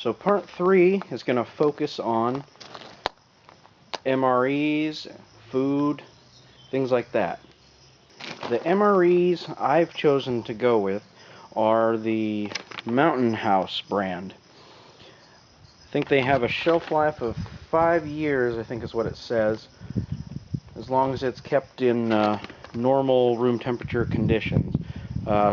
So part 3 is going to focus on MREs, food, things like that. The MREs I've chosen to go with are the Mountain House brand. I think they have a shelf life of 5 years, I think is what it says, as long as it's kept in normal room temperature conditions.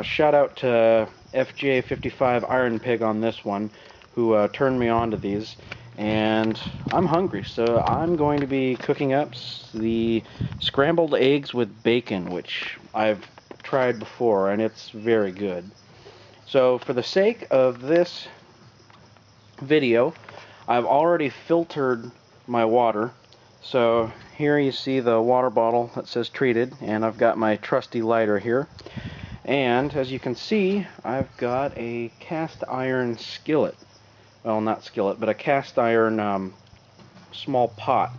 Shout out to FJ55 Iron Pig on this one, who turned me on to these. And I'm hungry, so I'm going to be cooking up the scrambled eggs with bacon, which I've tried before, and it's very good. So for the sake of this video, I've already filtered my water. So here you see the water bottle that says treated, and I've got my trusty lighter here. And as you can see, I've got a cast iron skillet. Well, not skillet, but a cast iron small pot.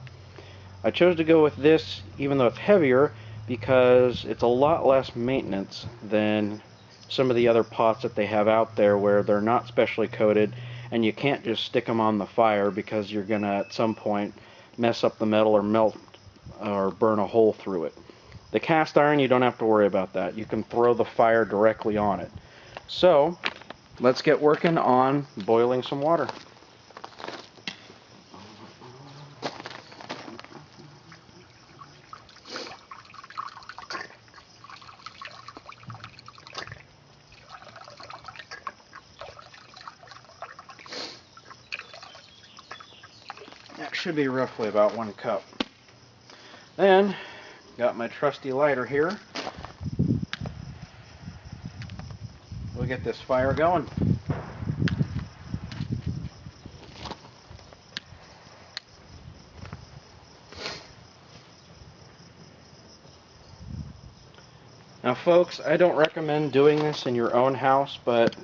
I chose to go with this, even though it's heavier, because it's a lot less maintenance than some of the other pots that they have out there where they're not specially coated, and you can't just stick them on the fire because you're going to, at some point, mess up the metal or melt or burn a hole through it. The cast iron, you don't have to worry about that. You can throw the fire directly on it. So, let's get working on boiling some water. That should be roughly about 1 cup. Then, got my trusty lighter here. We'll get this fire going. Now folks, I don't recommend doing this in your own house, but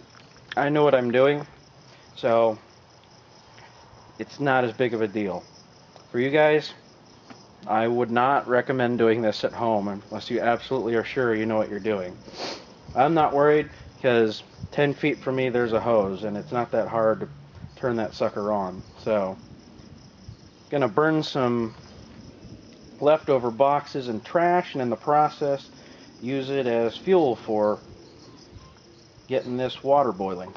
I know what I'm doing, so it's not as big of a deal. For you guys, I would not recommend doing this at home unless you absolutely are sure you know what you're doing. I'm not worried because 10 feet from me there's a hose, and it's not that hard to turn that sucker on. So, gonna burn some leftover boxes and trash, and in the process use it as fuel for getting this water boiling.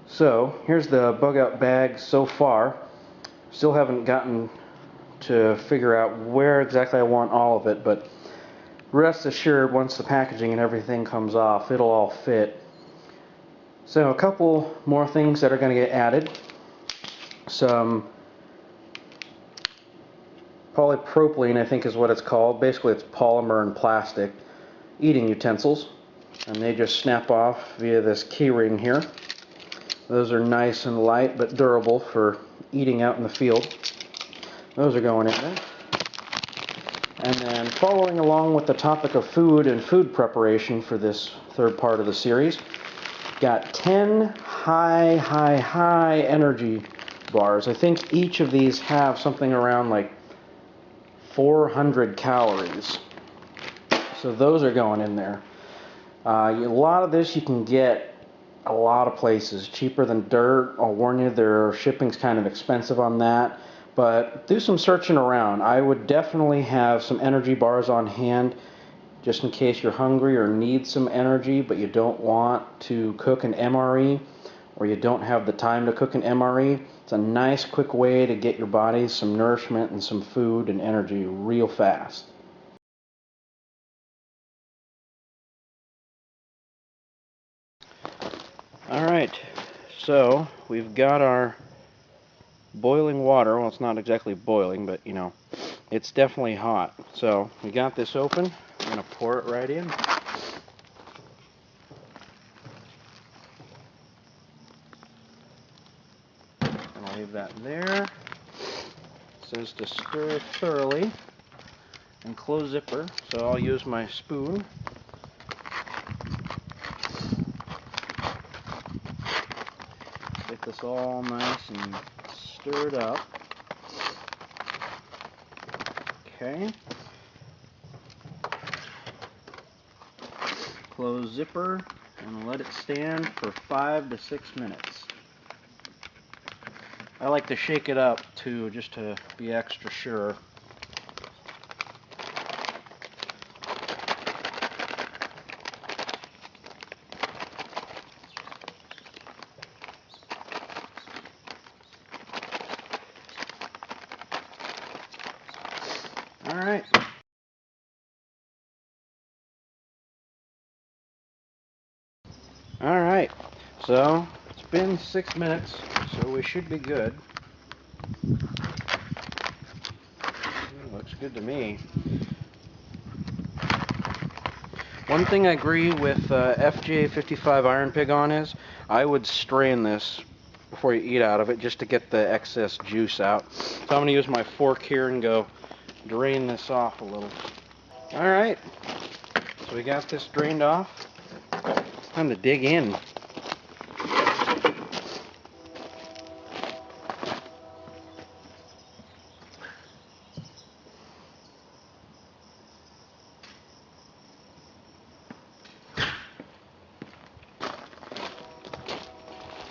So, here's the bug out bag so far. Still haven't gotten to figure out where exactly I want all of it, but rest assured, once the packaging and everything comes off, it'll all fit. So, a couple more things that are going to get added. Some polypropylene, I think is what it's called. Basically, it's polymer and plastic eating utensils, and they just snap off via this key ring here. Those are nice and light but durable for eating out in the field. Those are going in there. And then following along with the topic of food and food preparation for this third part of the series, got 10 high energy bars. I think each of these have something around like 400 calories. So those are going in there. A lot of this you can get a lot of places, cheaper than dirt. I'll warn you, their shipping's kind of expensive on that, but do some searching around. I would definitely have some energy bars on hand just in case you're hungry or need some energy but you don't want to cook an MRE, or you don't have the time to cook an MRE. It's a nice quick way to get your body some nourishment and some food and energy real fast. Alright, so we've got our boiling water. Well, it's not exactly boiling, but you know, it's definitely hot. So we got this open. I'm going to pour it right in. And I'll leave that there. It says to stir thoroughly and close zipper, so I'll use my spoon. Get this all nice and stirred up. Okay. Close zipper and let it stand for 5 to 6 minutes. I like to shake it up too, just to be extra sure. All right. All right. So it's been 6 minutes, so we should be good. Looks good to me. One thing I agree with FJ55 Iron Pig on is I would strain this before you eat out of it just to get the excess juice out. So I'm going to use my fork here and go drain this off a little. Alright, so we got this drained off. It's time to dig in.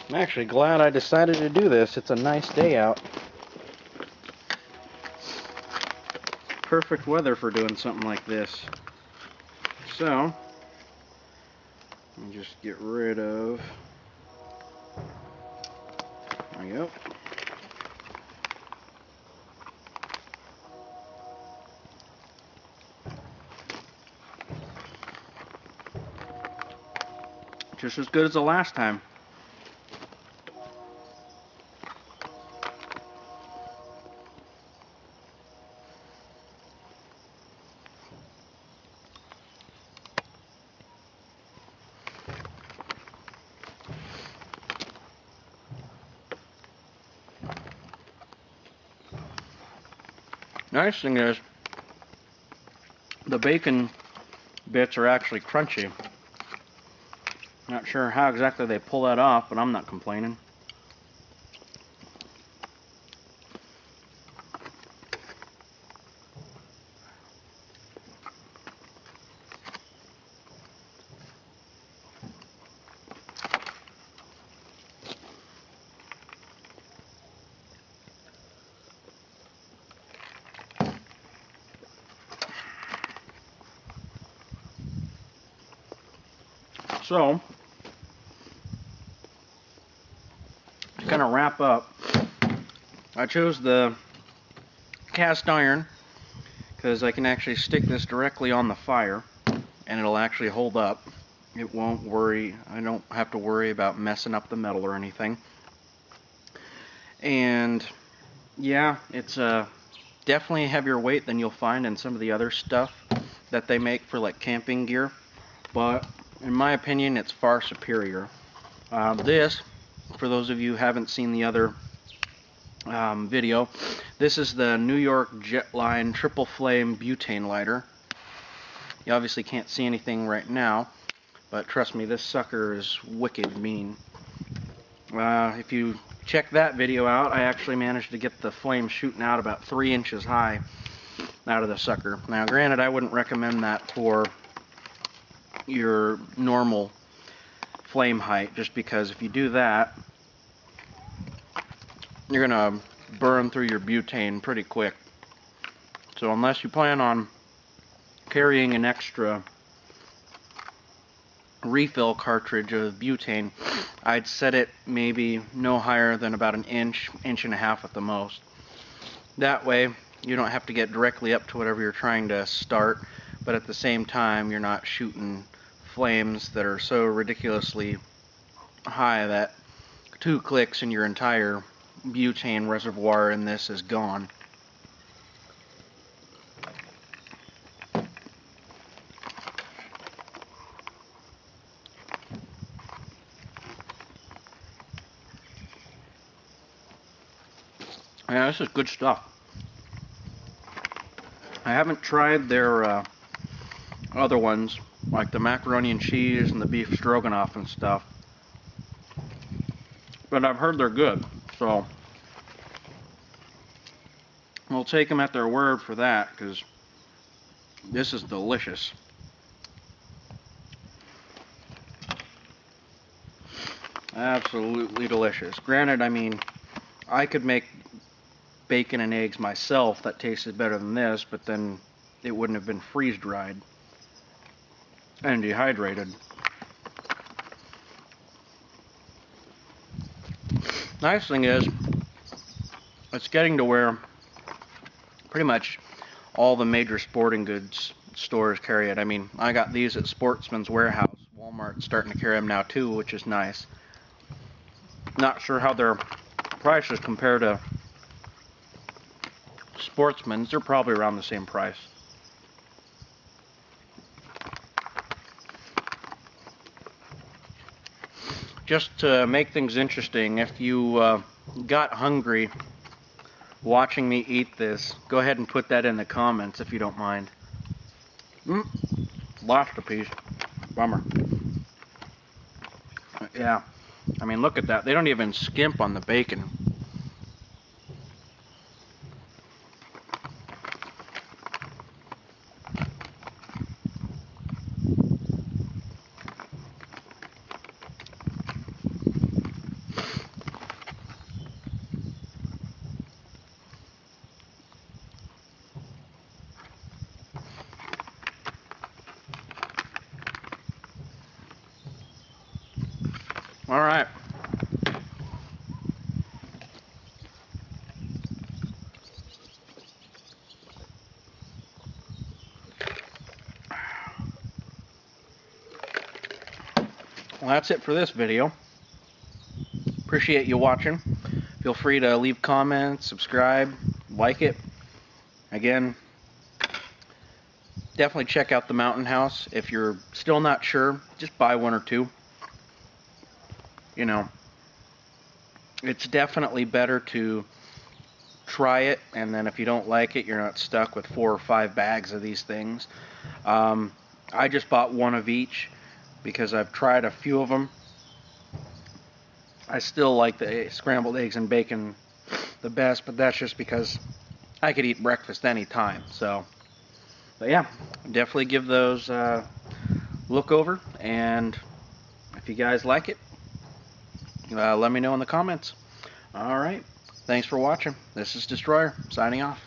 I'm actually glad I decided to do this. It's a nice day out. Perfect weather for doing something like this. So, let me just get rid of, there we go. Just as good as the last time. Nice thing is, the bacon bits are actually crunchy. Not sure how exactly they pull that off, but I'm not complaining. So, to kind of wrap up, I chose the cast iron because I can actually stick this directly on the fire and it'll actually hold up. It won't worry, I don't have to worry about messing up the metal or anything. And yeah, it's definitely heavier weight than you'll find in some of the other stuff that they make for like camping gear, but in my opinion it's far superior. This, for those of you who haven't seen the other video, this is the New York Jetline Triple Flame Butane Lighter. You obviously can't see anything right now, but trust me, this sucker is wicked mean. If you check that video out, I actually managed to get the flame shooting out about 3 inches high out of the sucker. Now granted, I wouldn't recommend that for your normal flame height, just because if you do that, you're gonna burn through your butane pretty quick. So unless you plan on carrying an extra refill cartridge of butane, I'd set it maybe no higher than about an inch, inch and a half at the most. That way you don't have to get directly up to whatever you're trying to start, but at the same time you're not shooting flames that are so ridiculously high that 2 clicks and your entire butane reservoir in this is gone. Yeah, this is good stuff. I haven't tried their other ones, like the macaroni and cheese and the beef stroganoff and stuff, but I've heard they're good, so we'll take them at their word for that, because this is delicious. Absolutely delicious. Granted, I mean, I could make bacon and eggs myself that tasted better than this, but then it wouldn't have been freeze-dried and dehydrated. Nice thing is, it's getting to where pretty much all the major sporting goods stores carry it. I mean, I got these at Sportsman's Warehouse. Walmart's starting to carry them now too, which is nice. Not sure how their prices compare to Sportsman's. They're probably around the same price. Just to make things interesting, if you got hungry watching me eat this, go ahead and put that in the comments if you don't mind. Lost a piece. Bummer. Yeah, I mean, look at that. They don't even skimp on the bacon. All right. Well, that's it for this video. Appreciate you watching. Feel free to leave comments, subscribe, like it. Again, definitely check out the Mountain House. If you're still not sure, just buy one or two. You know, it's definitely better to try it, and then if you don't like it, you're not stuck with 4 or 5 bags of these things. I just bought one of each because I've tried a few of them. I still like the scrambled eggs and bacon the best, but that's just because I could eat breakfast anytime. So, but yeah, definitely give those a look over, and if you guys like it, let me know in the comments. Alright, thanks for watching. This is Destroyer, signing off.